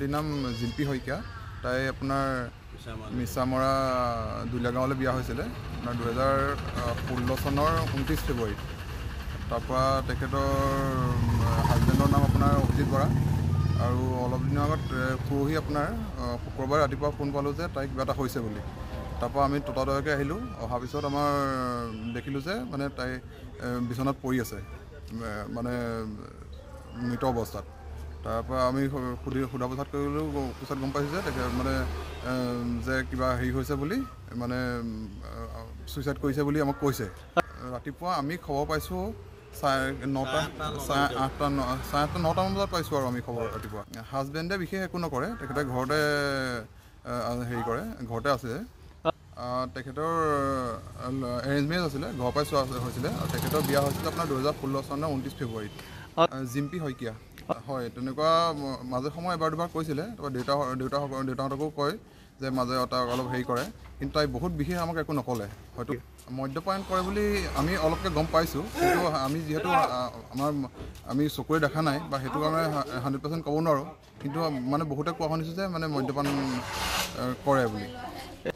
ভণ্টিৰ নাম জিম্পী শইকীয়া। তাই আপোনাৰ মিছামৰা দুলীয়া গাঁৱলৈ বিয়া হৈছিলে আপোনাৰ 2016 চনৰ 29 ফেব্ৰুৱাৰীত। তাৰপৰা তেখেতৰ হাজবেণ্ডৰ নাম আপোনাৰ অভিজিত বৰা। আৰু অলপ দিনৰ আগত পৰহি আপোনাৰ শুক্ৰবাৰ ৰাতিপুৱা ফোন পালোঁ যে তাইক কিবা এটা হৈছে বুলি। তাৰপৰা আমি ততাতৈয়াকৈ আহিলোঁ। অহাৰ পিছত আমাৰ দেখিলোঁ যে মানে তাই বিচনাত পৰি আছে, মানে মৃত অৱস্থাত। তাৰপৰা আমি সোধা পোছাত কৰিলোঁ, পিছত গম পাইছোঁ যে তেখেত মানে যে কিবা হেৰি হৈছে বুলি, মানে ছুইচাইড কৰিছে বুলি আমাক কৈছে। ৰাতিপুৱা আমি খবৰ পাইছোঁ চাৰে 9মান বজাত পাইছোঁ আৰু আমি খবৰ ৰাতিপুৱা। হাজবেণ্ডে বিশেষ একো নকৰে, তেখেতে ঘৰতে হেৰি কৰে, ঘৰতে আছে। তেখেতৰ এৰেঞ্জ মেৰেজ আছিলে, ঘৰৰ পৰাই চোৱা হৈছিলে। আৰু তেখেতৰ বিয়া হৈছিলে আপোনাৰ 2016 চনৰ 29 ফেব্ৰুৱাৰীত। জিম্পী শইকীয়া হয়। তেনেকুৱা মাজে সময়ে এবাৰ দুবাৰ কৈছিলে। তাৰপৰা দেউতাহঁতকো কয় যে মাজে তাক অলপ হেৰি কৰে, কিন্তু তাই বহুত বিশেষ আমাক একো নক'লে। হয়তো মদ্যপান কৰে বুলি আমি অলপকৈ গম পাইছোঁ, কিন্তু আমি যিহেতু আমি চকুৰে দেখা নাই বা সেইটো কাৰণে 100% ক'ব নোৱাৰোঁ। কিন্তু মানে বহুতে কোৱা শুনিছোঁ যে মানে মদ্যপান কৰে বুলি।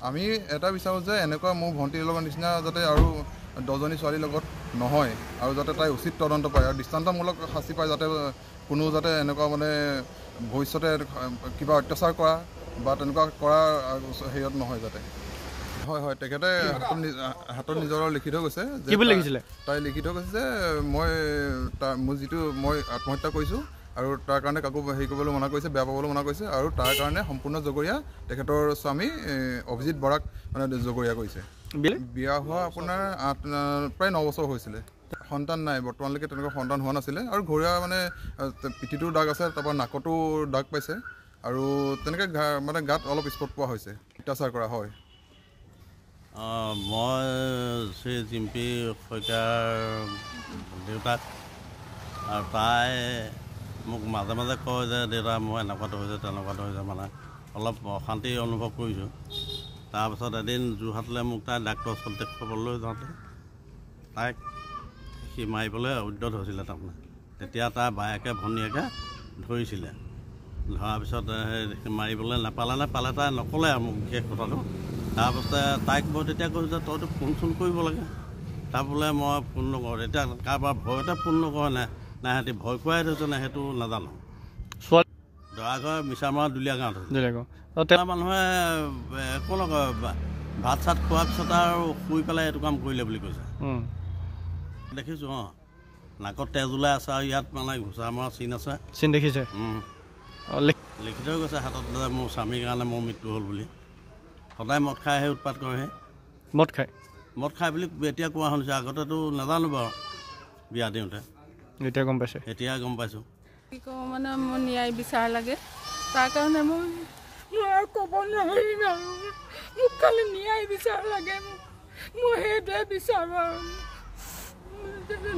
আমি এটা বিচাৰোঁ যে এনেকুৱা মোৰ ভণ্টিৰ লগত নিচিনা যাতে আৰু 10জনী ছোৱালীৰ লগত নহয়, আৰু যাতে তাই উচিত তদন্ত পায় আৰু দৃষ্টান্তমূলক শাস্তি পায়, যাতে কোনো যাতে এনেকুৱা মানে ভৱিষ্যতে কিবা অত্যাচাৰ কৰা বা তেনেকুৱা কৰা হেৰিয়ত নহয় যাতে। হয় হয়, তেখেতে হাতত নিজৰ লিখি থৈ গৈছে যে তাই লিখি থৈ গৈছে যে মই আত্মহত্যা কৰিছোঁ, আৰু তাৰ কাৰণে কাকো হেৰি কৰিবলৈ মনা কৰিছে, বেয়া পাবলৈ মনা কৰিছে, আৰু তাৰ কাৰণে সম্পূৰ্ণ জগৰীয়া তেখেতৰ স্বামী অভিজিত বৰাক মানে জগৰীয়া কৰিছে। বিয়া হোৱা আপোনাৰ প্ৰায় 9 বছৰ হৈছিলে। সন্তান নাই বৰ্তমানলৈকে, তেনেকুৱা সন্তান হোৱা নাছিলে। আৰু ঘৰুৱা মানে পিঠিটো দাগ আছে, তাৰপৰা নাকতো দাগ পাইছে, আৰু তেনেকৈ মানে গাত অলপ স্পট পোৱা হৈছে, অত্যাচাৰ কৰা হয়। মই শ্ৰী জিম্পী শইকীয়াৰ দেউতাক, আৰু তাই মোক মাজে মাজে কয় যে দেউতা মই এনেকুৱাটো হৈছে তেনেকুৱাটো হৈছে, মানে অলপ অশান্তি অনুভৱ কৰিছোঁ। তাৰপিছত এদিন যোৰহাটলৈ মোক তাই ডাক্তৰৰ ওচৰত দেখুৱাবলৈ যাওঁতে তাইক সি মাৰিবলৈ উদ্যত হৈছিলে। তাৰমানে তেতিয়া তাৰ বায়েকে ভনীয়েকে ধৰিছিলে। ধৰাৰ পিছত মাৰিবলৈ নাপালে তাই নক'লে আৰু মোক বিশেষ কথাটো। তাৰপিছতে তাইক মই তেতিয়া কৈছোঁ যে তইতো ফোন চোন কৰিব লাগে। তাৰ বোলে মই ফোন নকৰোঁ। এতিয়া কাৰোবাৰ ভয়তে ফোন নকৰে নে সিহঁতি ভয় খুৱাই থৈছে নে সেইটো নাজানো। দৰাঘৰ মিছামৰা দুলীয়া গাঁৱত মানুহে একো নকয়, ভাত চাত খোৱাৰ পিছত আৰু শুই পেলাই এইটো কাম কৰিলে বুলি কৈছে। দেখিছোঁ নাকত তেজ ওলাই আছে, আৰু ইয়াত মানে ঘোচা মৰা চিন আছে, চিন দেখিছে। লিখি থৈ গৈছে হাতত যে মোৰ স্বামীৰ কাৰণে মোৰ মৃত্যু হ'ল বুলি। সদায় মদ খাইহে উৎপাত কৰেহে। মদ খাই বুলি এতিয়া কোৱা শুনিছে, আগতেতো নাজানো বাৰু। বিয়া দিওঁতে এতিয়া গম পাইছোঁ। কি কওঁ মানে মোৰ ন্যায় বিচাৰ লাগে, তাৰ কাৰণে মই আৰু ক'ব নোৱাৰিম আৰু। মোক খালি ন্যায় বিচাৰ লাগে, মই সেইটোৱে বিচাৰোঁ আৰু।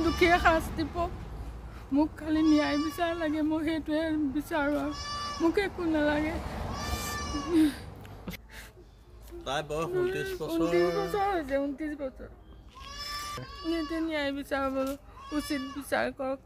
দুখীয়ে শাস্তি পাওক, মোক খালি ন্যায় বিচাৰ লাগে, মই সেইটোৱে বিচাৰোঁ আৰু। মোক একো নালাগে। তাই বয়স 29 বছৰ হৈছে, 29 বছৰ। ন্যায় বিচাৰ উচিত বিচাৰ কৰক।